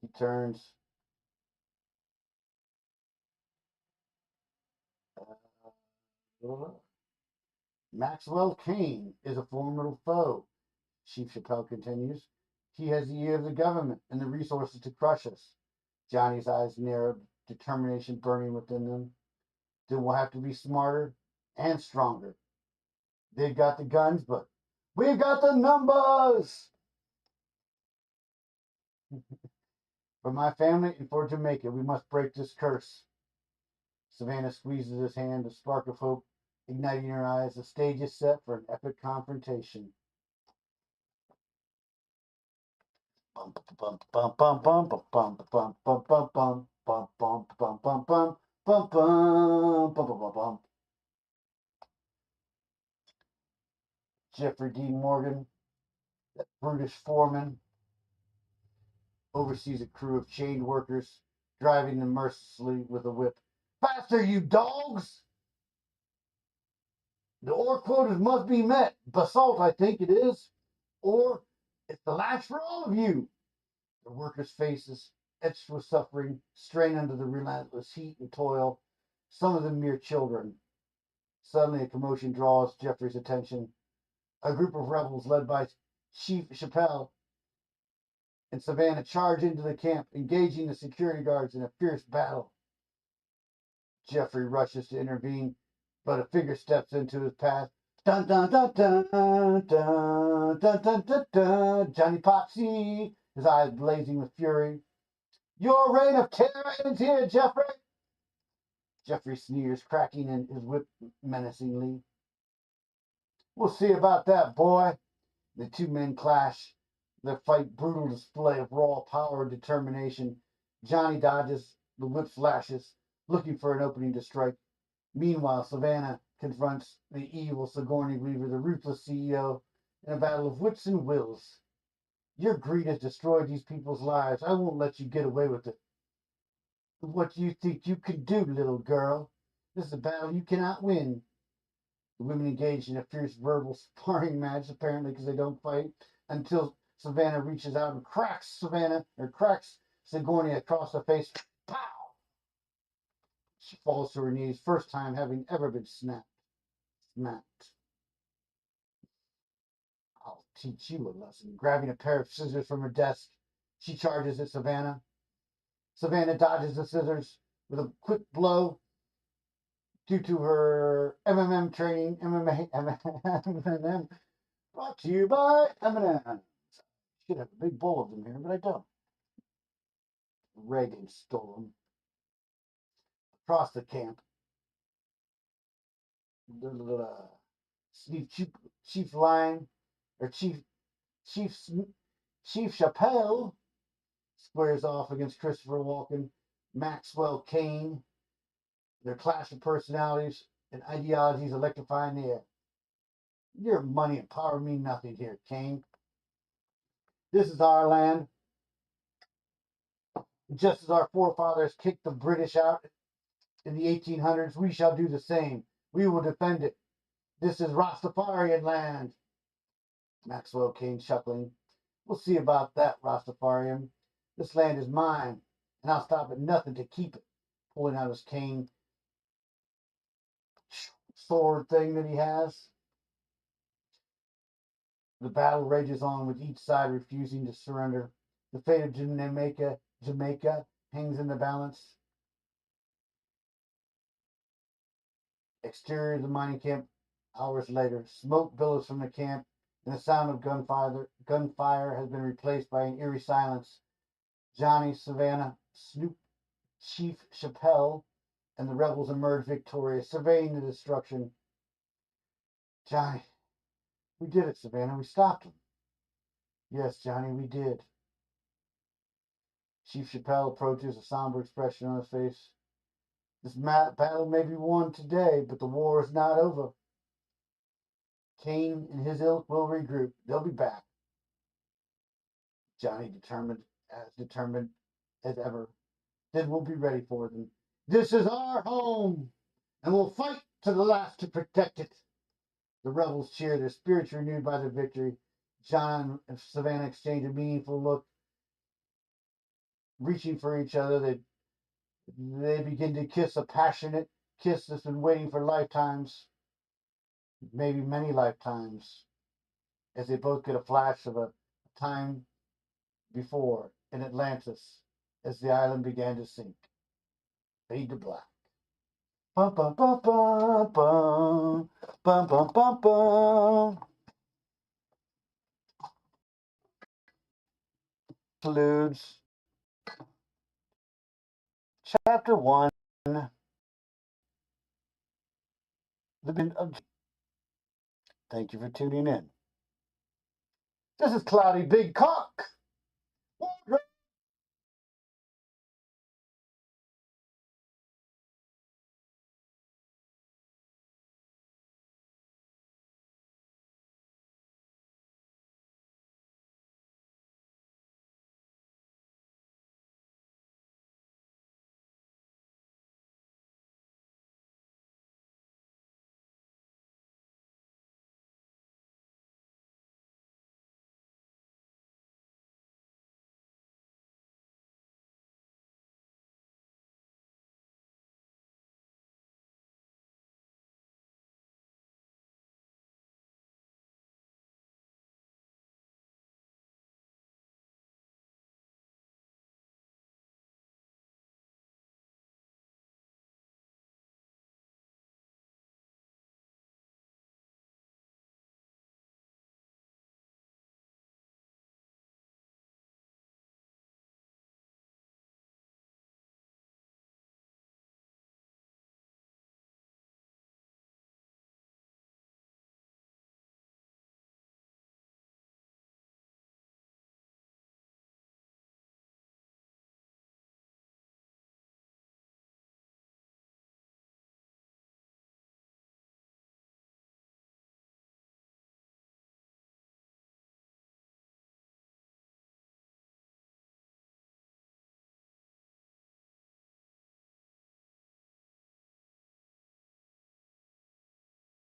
He turns. Maxwell Kane is a formidable foe, Chief Chappelle continues. He has the ear of the government and the resources to crush us. Johnny's eyes narrowed, determination burning within them. Then we'll have to be smarter and stronger. They've got the guns, but we've got the numbers! For my family and for Jamaica, we must break this curse. Savannah squeezes his hand, a spark of hope igniting in her eyes. The stage is set for an epic confrontation. Bum bum bum bum bum bum bum bum bum bum bum bum bum bum bum bum bum bum bum. Jeffrey Dean Morgan, that brutish foreman, oversees a crew of chained workers, driving them mercilessly with a whip. Faster, you dogs! The ore quotas must be met. Basalt, I think it is. Or it's the last for all of you. The workers' faces, etched with suffering, strain under the relentless heat and toil, some of them mere children. Suddenly, a commotion draws Jeffrey's attention. A group of rebels led by Chief Chappelle and Savannah charge into the camp, engaging the security guards in a fierce battle. Jeffrey rushes to intervene, but a figure steps into his path. Dun dun dun dun dun dun dun dun dun. Jonny Potseed, his eyes blazing with fury. Your reign of terror ends here, Jeffrey. Jeffrey sneers, cracking in his whip menacingly. We'll see about that, boy. The two men clash. Their fight, brutal display of raw power and determination. Johnny dodges, the whip flashes, looking for an opening to strike. Meanwhile, Savannah confronts the evil Sigourney Weaver, the ruthless CEO, in a battle of wits and wills. Your greed has destroyed these people's lives. I won't let you get away with it. What do you think you can do, little girl? This is a battle you cannot win. The women engage in a fierce verbal sparring match, apparently because they don't fight, until Savannah reaches out and cracks Sigourney across the face. Pow! She falls to her knees, first time having ever been snapped. I'll teach you a lesson. Grabbing a pair of scissors from her desk, she charges at Savannah. Savannah dodges the scissors with a quick blow due to her MMM training. MMM brought to you by M&M. Should have a big bowl of them here, but I don't. Reagan stole them. Across the camp, the Chief Line, or Chief Chappelle squares off against Christopher Walken, Maxwell Kane. Their clash of personalities and ideologies electrifying the air. Your money and power mean nothing here, Kane. This is our land. Just as our forefathers kicked the British out in the 1800s, we shall do the same. We will defend it. This is Rastafarian land. Maxwell Kane chuckling. We'll see about that, Rastafarian. This land is mine, and I'll stop at nothing to keep it. Pulling out his cane sword thing that he has. The battle rages on with each side refusing to surrender. The fate of Jamaica hangs in the balance. Exterior of the mining camp, hours later. Smoke billows from the camp, and the sound of gunfire has been replaced by an eerie silence. Johnny, Savannah, Snoop, Chief Chappelle, and the rebels emerge victorious, surveying the destruction. Johnny, we did it, Savannah. We stopped them. Yes, Johnny, we did. Chief Chappelle approaches, a somber expression on his face. This battle may be won today, but the war is not over. Cain and his ilk will regroup. They'll be back. Johnny determined as ever. Then we'll be ready for them. This is our home, and we'll fight to the last to protect it. The rebels cheer, their spirits renewed by the victory. John and Savannah exchange a meaningful look, reaching for each other. They begin to kiss, a passionate kiss that's been waiting for lifetimes, maybe many lifetimes, as they both get a flash of a time before in Atlantis as the island began to sink. Fade to black. Bum, bum, bum, bum, bum, bum, bum, bum, bum. Concludes Chapter 1. Thank you for tuning in. This is Cloudy Big Cock.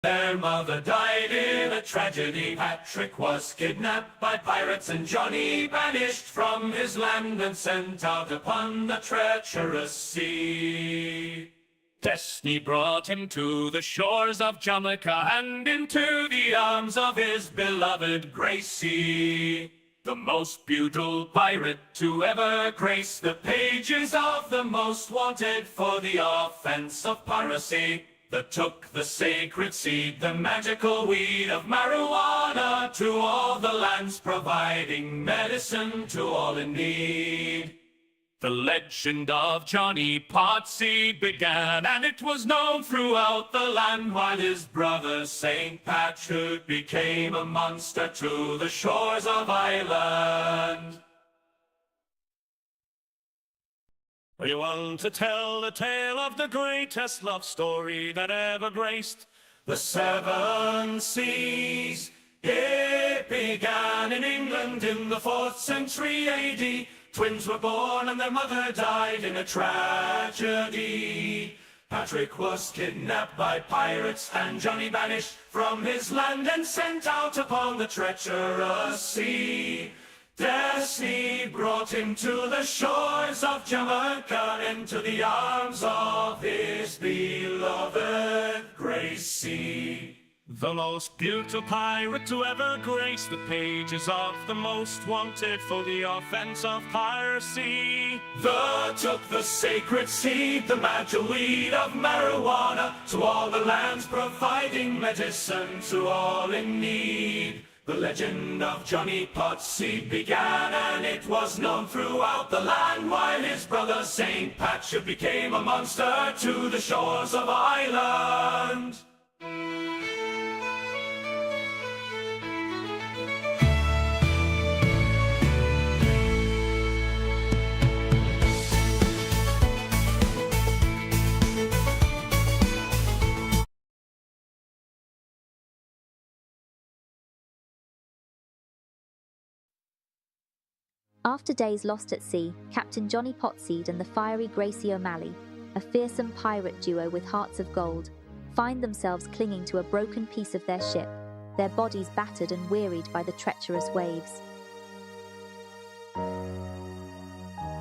Their mother died in a tragedy. Patrick was kidnapped by pirates and Johnny banished from his land and sent out upon the treacherous sea. Destiny brought him to the shores of Jamaica and into the arms of his beloved Gracie, the most beautiful pirate to ever grace the pages of the most wanted for the offense of piracy, that took the sacred seed, the magical weed of marijuana, to all the lands, providing medicine to all in need. The legend of Jonny Potseed began, and it was known throughout the land, while his brother St. Patrick became a monster to the shores of Ireland. We want to tell the tale of the greatest love story that ever graced the seven seas. It began in England in the 4th century AD. Twins were born and their mother died in a tragedy. Patrick was kidnapped by pirates and Johnny banished from his land and sent out upon the treacherous sea. Destiny brought him to the shores of Jamaica, into the arms of his beloved Gracie, the most beautiful pirate to ever grace the pages of the most wanted for the offense of piracy. That took the sacred seed, the magic weed of marijuana, to all the lands, providing medicine to all in need. The legend of Jonny Potseed began, and it was known throughout the land, while his brother St. Patrick became a monster to the shores of Ireland. After days lost at sea, Captain Jonny Potseed and the fiery Gracie O'Malley, a fearsome pirate duo with hearts of gold, find themselves clinging to a broken piece of their ship, their bodies battered and wearied by the treacherous waves.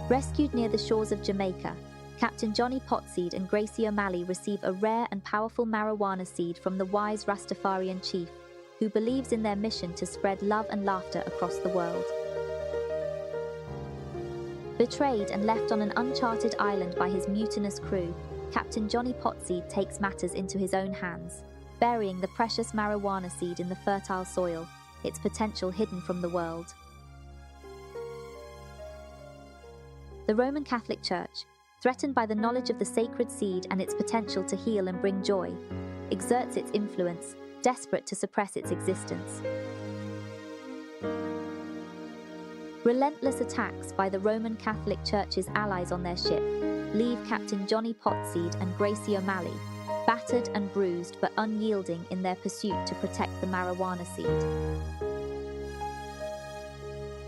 Rescued near the shores of Jamaica, Captain Jonny Potseed and Gracie O'Malley receive a rare and powerful marijuana seed from the wise Rastafarian chief, who believes in their mission to spread love and laughter across the world. Betrayed and left on an uncharted island by his mutinous crew, Captain Jonny Potseed takes matters into his own hands, burying the precious marijuana seed in the fertile soil, its potential hidden from the world. The Roman Catholic Church, threatened by the knowledge of the sacred seed and its potential to heal and bring joy, exerts its influence, desperate to suppress its existence. Relentless attacks by the Roman Catholic Church's allies on their ship leave Captain Jonny Potseed and Gracie O'Malley battered and bruised but unyielding in their pursuit to protect the marijuana seed.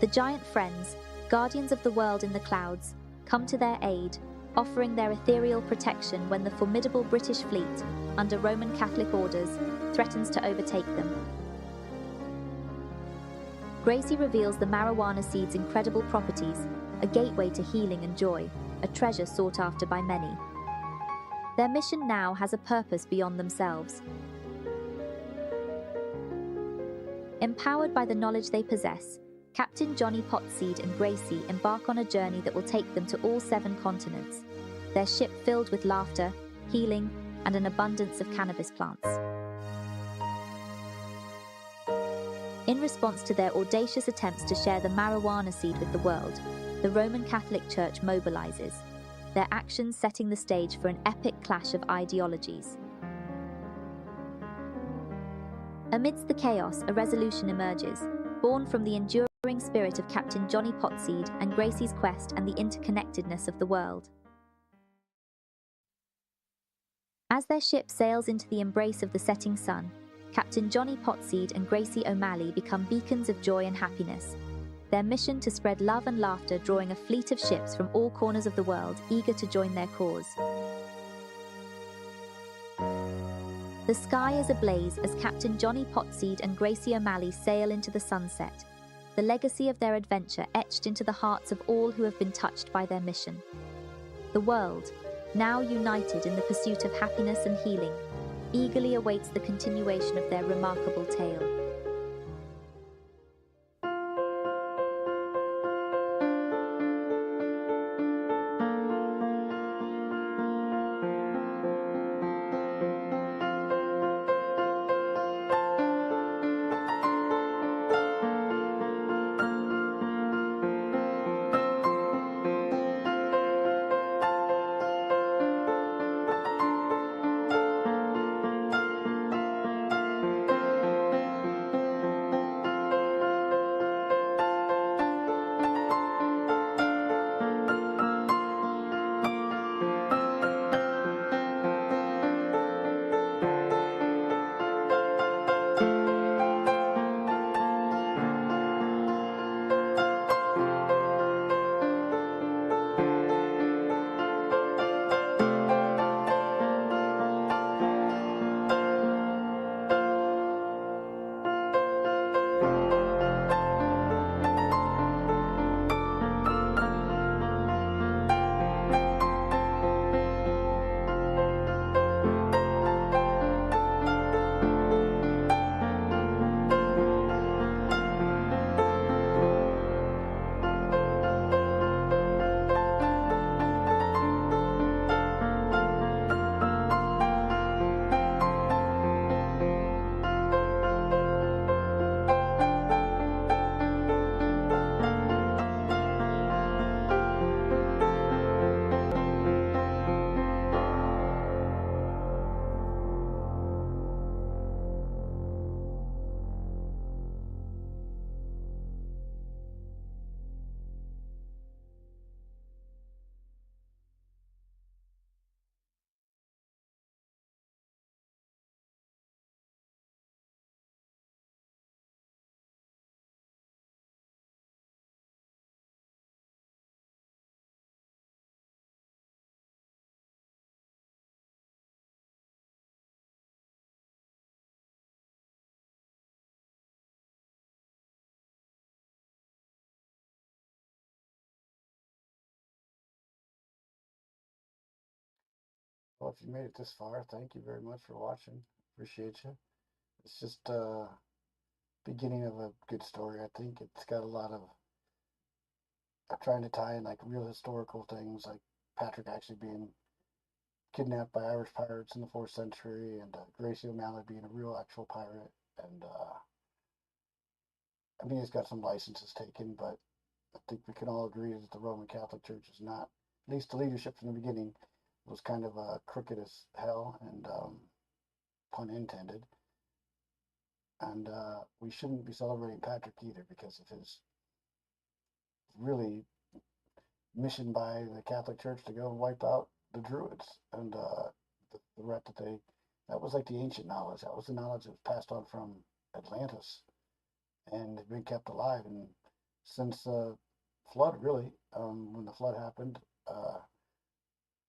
The giant friends, guardians of the world in the clouds, come to their aid, offering their ethereal protection when the formidable British fleet, under Roman Catholic orders, threatens to overtake them. Gracie reveals the marijuana seed's incredible properties, a gateway to healing and joy, a treasure sought after by many. Their mission now has a purpose beyond themselves. Empowered by the knowledge they possess, Captain Jonny Potseed and Gracie embark on a journey that will take them to all 7 continents, their ship filled with laughter, healing, and an abundance of cannabis plants. In response to their audacious attempts to share the marijuana seed with the world, the Roman Catholic Church mobilizes, their actions setting the stage for an epic clash of ideologies. Amidst the chaos, a resolution emerges, born from the enduring spirit of Captain Jonny Potseed and Gracie's quest and the interconnectedness of the world. As their ship sails into the embrace of the setting sun, Captain Jonny Potseed and Gracie O'Malley become beacons of joy and happiness, their mission to spread love and laughter drawing a fleet of ships from all corners of the world eager to join their cause. The sky is ablaze as Captain Jonny Potseed and Gracie O'Malley sail into the sunset, the legacy of their adventure etched into the hearts of all who have been touched by their mission. The world, now united in the pursuit of happiness and healing, eagerly awaits the continuation of their remarkable tale. Well, if you made it this far, thank you very much for watching. Appreciate you. It's just beginning of a good story. I think it's got a lot of trying to tie in like real historical things, like Patrick actually being kidnapped by Irish pirates in the 4th century, and Gracie O'Malley being a real actual pirate. And I mean, it's got some licenses taken, but I think we can all agree that the Roman Catholic Church is not, at least the leadership from the beginning, was kind of crooked as hell, and pun intended. And we shouldn't be celebrating Patrick either because of his really mission by the Catholic Church to go and wipe out the Druids and the threat that was like the ancient knowledge. That was the knowledge that was passed on from Atlantis and had been kept alive. And since the flood, really, when the flood happened,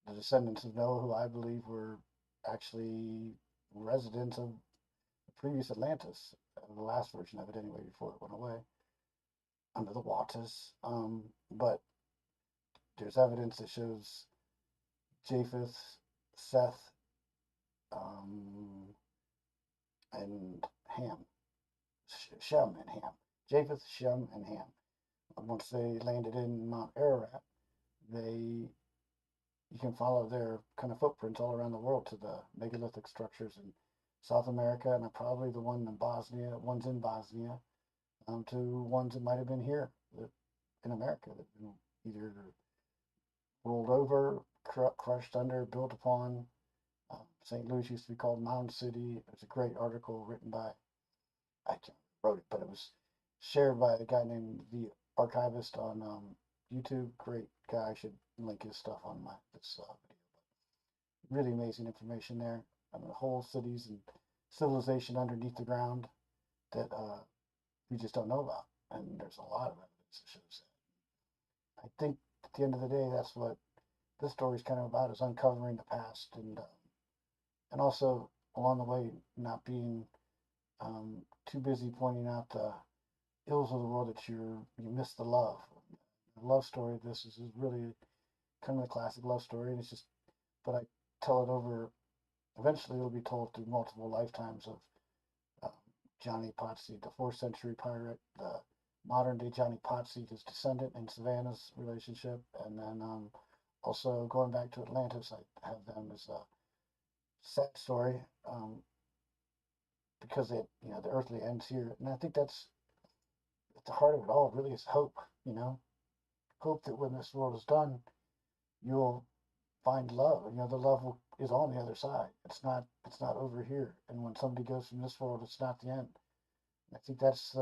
the descendants of Noah, who I believe were actually residents of the previous Atlantis, the last version of it anyway, before it went away, under the waters. But there's evidence that shows Japheth, Seth, and Ham. Shem and Ham. Japheth, Shem, and Ham. Once they landed in Mount Ararat, you can follow their kind of footprints all around the world to the megalithic structures in South America, and probably the ones in Bosnia, to ones that might have been here in America that have been either rolled over, crushed under, built upon. St. Louis used to be called Mound City. There's a great article written by, I can't wrote it, but it was shared by a guy named the Archivist on YouTube. Great guy. I should link his stuff on this video. But really amazing information there. I mean, whole cities and civilization underneath the ground that we just don't know about. And there's a lot of evidence that shows that. I think at the end of the day, that's what this story is kind of about, is uncovering the past and also along the way not being too busy pointing out the ills of the world that you miss the love. The love story. This is really kind of a classic love story, and it's just, but I tell it over. Eventually, it'll be told through multiple lifetimes of Jonny Potseed, the 4th century pirate, the modern day Jonny Potseed, his descendant, and Savannah's relationship, and then also going back to Atlantis, I have them as a sad story because the earthly ends here, and I think that's at the heart of it all. Really, is hope. Hope that when this world is done, you'll find love. The love is on the other side. It's not over here. And when somebody goes from this world, it's not the end. And I think that's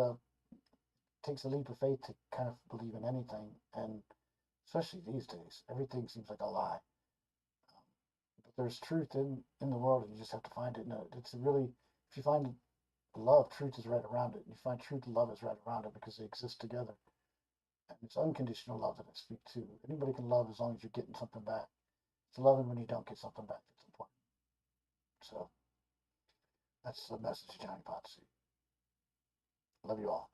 takes a leap of faith to kind of believe in anything, and especially these days, everything seems like a lie. But there's truth in the world, and you just have to find it. It's really, if you find love, truth is right around it. You find truth, love is right around it because they exist together. And it's unconditional love that I speak to. Anybody can love as long as you're getting something back. It's loving when you don't get something back that's important. So that's the message, Jonny Potseed. Love you all.